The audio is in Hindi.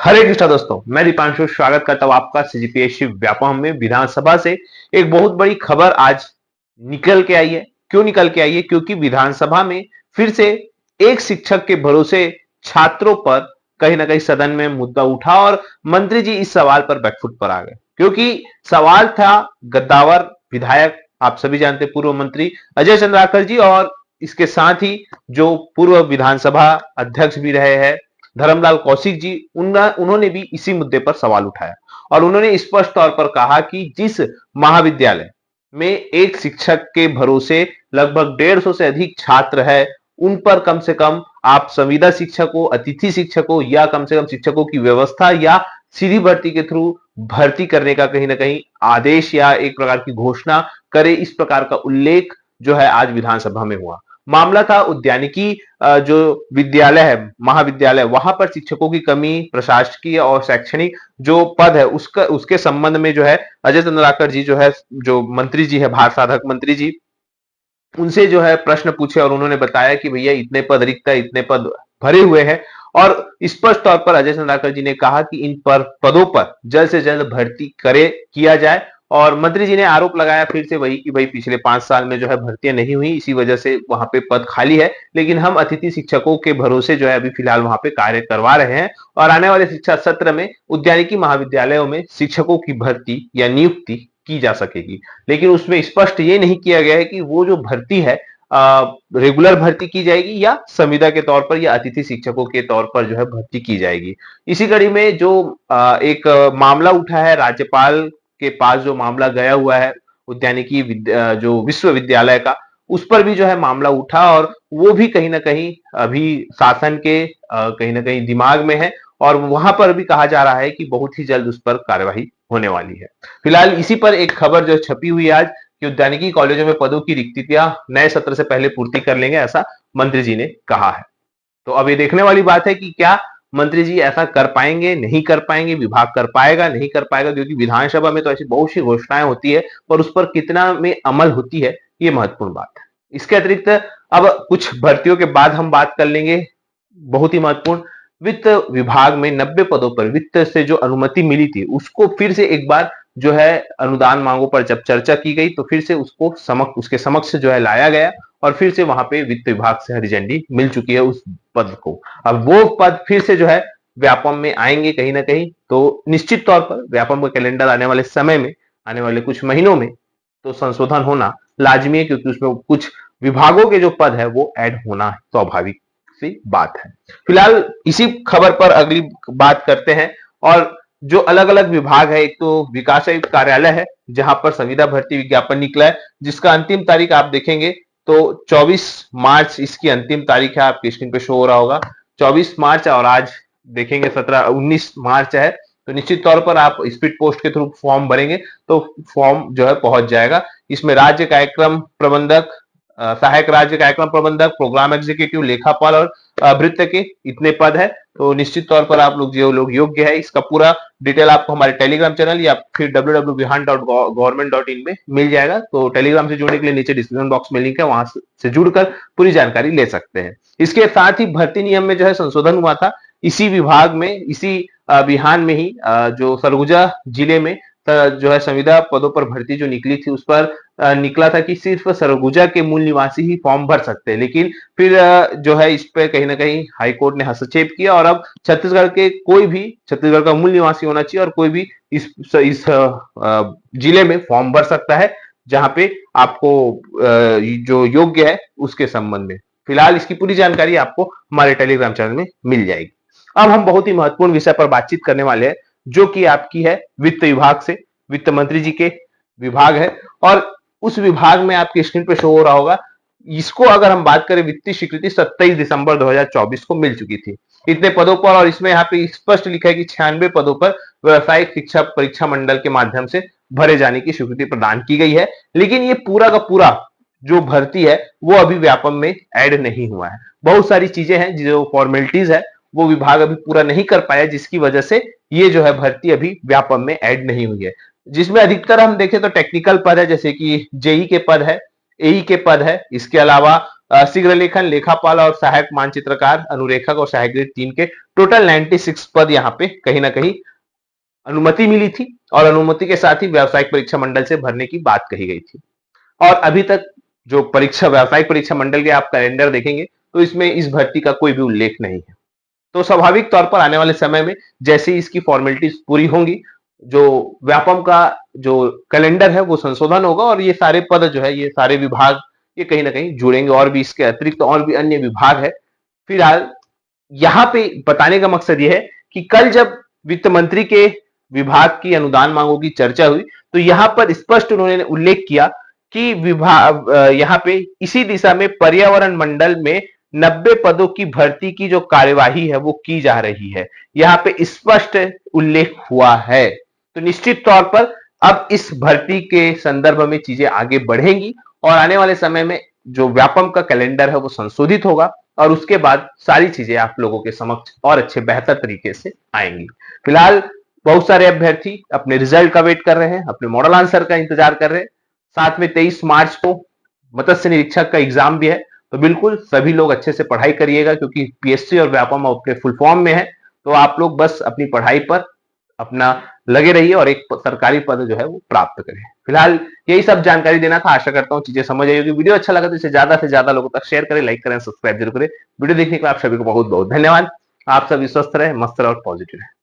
हरे कृष्णा दोस्तों, मैं दीपांशु स्वागत करता हूं आपका सीजीपीएससी व्यापम में। विधानसभा से एक बहुत बड़ी खबर आज निकल के आई है। क्यों निकल के आई है? क्योंकि विधानसभा में फिर से एक शिक्षक के भरोसे छात्रों पर कहीं ना कहीं सदन में मुद्दा उठा और मंत्री जी इस सवाल पर बैकफुट पर आ गए। क्योंकि सवाल था गद्दावर विधायक, आप सभी जानते पूर्व मंत्री अजय चंद्राकर जी, और इसके साथ ही जो पूर्व विधानसभा अध्यक्ष भी रहे हैं धर्मलाल कौशिक जी, उन्होंने भी इसी मुद्दे पर सवाल उठाया। और उन्होंने स्पष्ट तौर पर कहा कि जिस महाविद्यालय में एक शिक्षक के भरोसे लगभग 150 से अधिक छात्र है, उन पर कम से कम आप संविदा शिक्षकों, अतिथि शिक्षकों या कम से कम शिक्षकों की व्यवस्था या सीधी भर्ती के थ्रू भर्ती करने का कहीं ना कहीं आदेश या एक प्रकार की घोषणा करे, इस प्रकार का उल्लेख जो है आज विधानसभा में हुआ। मामला था उद्यानिकी जो विद्यालय है, महाविद्यालय, वहां पर शिक्षकों की कमी, प्रशासकीय और शैक्षणिक जो पद है उसके संबंध में जो है अजय चंद्राकर जी जो है, जो मंत्री जी है, भार साधक मंत्री जी, उनसे जो है प्रश्न पूछे और उन्होंने बताया कि भैया इतने पद रिक्त है, इतने पद भरे हुए हैं। और स्पष्ट तौर पर अजय चंद्राकर जी ने कहा कि इन पर पदों पर जल्द से जल्द भर्ती किया जाए। और मंत्री जी ने आरोप लगाया फिर से वही कि भाई पिछले 5 साल में जो है भर्तियां नहीं हुई, इसी वजह से वहां पे पद खाली है, लेकिन हम अतिथि शिक्षकों के भरोसे जो है अभी फिलहाल वहां पे कार्य करवा रहे हैं और आने वाले शिक्षा सत्र में उद्यानिकी महाविद्यालयों में शिक्षकों की भर्ती या नियुक्ति की जा सकेगी। लेकिन उसमें स्पष्ट ये नहीं किया गया है कि वो जो भर्ती है रेगुलर भर्ती की जाएगी या संविदा के तौर पर या अतिथि शिक्षकों के तौर पर जो है भर्ती की जाएगी। इसी कड़ी में जो एक मामला उठा है, राज्यपाल के पास जो मामला गया हुआ है उद्यानिकी जो विश्वविद्यालय का, उस पर भी जो है मामला उठा और वो भी कहीं ना कहीं अभी शासन के कहीं ना कहीं दिमाग में है और वहां पर भी कहा जा रहा है कि बहुत ही जल्द उस पर कार्यवाही होने वाली है। फिलहाल इसी पर एक खबर जो छपी हुई आज कि उद्यानिकी कॉलेजों में पदों की रिक्तियां नए सत्र से पहले पूर्ति कर लेंगे, ऐसा मंत्री जी ने कहा है। तो अब ये देखने वाली बात है कि क्या मंत्री जी ऐसा कर पाएंगे, नहीं कर पाएंगे, विभाग कर पाएगा, नहीं कर पाएगा, क्योंकि विधानसभा में तो ऐसी बहुत सी घोषणाएं होती है पर उस पर कितना में अमल होती है, ये महत्वपूर्ण बात है। इसके अतिरिक्त अब कुछ भर्तियों के बाद हम बात कर लेंगे बहुत ही महत्वपूर्ण, वित्त विभाग में 90 पदों पर वित्त से जो अनुमति मिली थी उसको फिर से एक बार जो है अनुदान मांगों पर जब चर्चा की गई तो फिर से उसके समक्ष जो है लाया गया और फिर से वहां पे वित्त विभाग से हरी झंडी मिल चुकी है उस पद को। अब वो पद फिर से जो है व्यापम में आएंगे कहीं ना कहीं, तो निश्चित तौर पर व्यापम का कैलेंडर आने वाले समय में, आने वाले कुछ महीनों में तो संशोधन होना लाजमी है, क्योंकि उसमें कुछ विभागों के जो पद है वो ऐड होना स्वाभाविक सी बात है। फिलहाल इसी खबर पर अगली बात करते हैं। और जो अलग अलग विभाग है, एक तो विकास आयुक्त कार्यालय है जहां पर संविदा भर्ती विज्ञापन निकला है, जिसका अंतिम तारीख आप देखेंगे तो 24 मार्च इसकी अंतिम तारीख है, आपकी स्क्रीन पे शो हो रहा होगा 24 मार्च, और आज देखेंगे 19 मार्च है। तो निश्चित तौर पर आप स्पीड पोस्ट के थ्रू फॉर्म भरेंगे तो फॉर्म जो है पहुंच जाएगा। इसमें राज्य कार्यक्रम प्रबंधक, सहायक राज्य कार्यक्रम प्रबंधक, प्रोग्राम एग्जीक्यूटिव, लेखापाल और भृत्य के इतने पद है। तो निश्चित तौर पर आप लोग जो लोग योग्य है, इसका पूरा डिटेल आपको हमारे टेलीग्राम चैनल या फिर www.vihan.government.in में मिल जाएगा। तो टेलीग्राम से जुड़ने के लिए नीचे डिस्क्रिप्शन बॉक्स में लिंक है, वहां से जुड़कर पूरी जानकारी ले सकते हैं। इसके साथ ही भर्ती नियम में जो है संशोधन हुआ था इसी विभाग में, इसी बिहान में ही जो सरगुजा जिले में जो है संविदा पदों पर भर्ती जो निकली थी उस पर निकला था कि सिर्फ सरगुजा के मूल निवासी ही फॉर्म भर सकते हैं, लेकिन फिर जो है इस पे कहीं ना कहीं हाईकोर्ट ने हस्तक्षेप किया और अब छत्तीसगढ़ के कोई भी, छत्तीसगढ़ का मूल निवासी होना चाहिए और कोई भी इस जिले में फॉर्म भर सकता है जहां पे आपको जो योग्य है उसके संबंध में। फिलहाल इसकी पूरी जानकारी आपको हमारे टेलीग्राम चैनल में मिल जाएगी। अब हम बहुत ही महत्वपूर्ण विषय पर बातचीत करने वाले हैं जो कि आपकी है वित्त विभाग से, वित्त मंत्री जी के विभाग है और उस विभाग में आपकी स्क्रीन पे शो हो रहा होगा। इसको अगर हम बात करें, वित्तीय स्वीकृति 27 दिसंबर 2024 को मिल चुकी थी इतने पदों पर, और इसमें यहाँ पे स्पष्ट लिखा है कि 96 पदों पर व्यवसायिक शिक्षा परीक्षा मंडल के माध्यम से भरे जाने की स्वीकृति प्रदान की गई है। लेकिन ये पूरा का पूरा जो भर्ती है वो अभी व्यापम में ऐड नहीं हुआ है। बहुत सारी चीजें हैं, जो फॉर्मेलिटीज है वो विभाग अभी पूरा नहीं कर पाया, जिसकी वजह से ये जो है भर्ती अभी व्यापम में ऐड नहीं हुई है। जिसमें अधिकतर हम देखें तो टेक्निकल पद है, जैसे कि जेई के पद है, एई के पद है, इसके अलावा शीघ्र लेखन, लेखापाल और सहायक मानचित्रकार, अनुरेखक और सहायक ग्रेड 3 के टोटल 96 पद यहाँ पे कहीं ना कहीं अनुमति मिली थी और अनुमति के साथ ही व्यावसायिक परीक्षा मंडल से भरने की बात कही गई थी। और अभी तक जो परीक्षा व्यावसायिक परीक्षा मंडल के आप कैलेंडर देखेंगे तो इसमें इस भर्ती का कोई भी उल्लेख नहीं है। तो स्वाभाविक तौर पर आने वाले समय में जैसे ही इसकी फॉर्मेलिटीज पूरी होंगी, जो व्यापम का जो कैलेंडर है वो संशोधन होगा और ये सारे पद जो है, ये सारे विभाग ये कहीं ना कहीं जुड़ेंगे। और भी इसके अतिरिक्त तो और भी अन्य विभाग है। फिलहाल यहाँ पे बताने का मकसद ये है कि कल जब वित्त मंत्री के विभाग की अनुदान मांगों की चर्चा हुई तो यहाँ पर स्पष्ट उन्होंने उल्लेख किया कि विभाग यहाँ पे इसी दिशा में पर्यावरण मंडल में 90 पदों की भर्ती की जो कार्यवाही है वो की जा रही है, यहाँ पे स्पष्ट उल्लेख हुआ है। तो निश्चित तौर पर अब इस भर्ती के संदर्भ में चीजें आगे बढ़ेंगी और आने वाले समय में जो व्यापम का कैलेंडर है वो संशोधित होगा और उसके बाद सारी चीजें आप लोगों के समक्ष और अच्छे बेहतर तरीके से आएंगी। फिलहाल बहुत सारे अभ्यर्थी अपने रिजल्ट का वेट कर रहे हैं, अपने मॉडल आंसर का इंतजार कर रहे हैं। साथ में 23 मार्च को मत्स्य निरीक्षक का एग्जाम भी है, तो बिल्कुल सभी लोग अच्छे से पढ़ाई करिएगा क्योंकि पीएससी और व्यापम अपने फुल फॉर्म में है। तो आप लोग बस अपनी पढ़ाई पर अपना लगे रहिए और एक सरकारी पद जो है वो प्राप्त करें। फिलहाल यही सब जानकारी देना था। आशा करता हूँ चीजें समझ आई होगी। वीडियो अच्छा लगा तो इसे ज्यादा से ज्यादा लोगों तक शेयर करें, लाइक करें, सब्सक्राइब जरूर करें। वीडियो देखने के लिए आप सभी को बहुत बहुत धन्यवाद। आप सभी स्वस्थ रहे, मस्त रहे और पॉजिटिव रहे।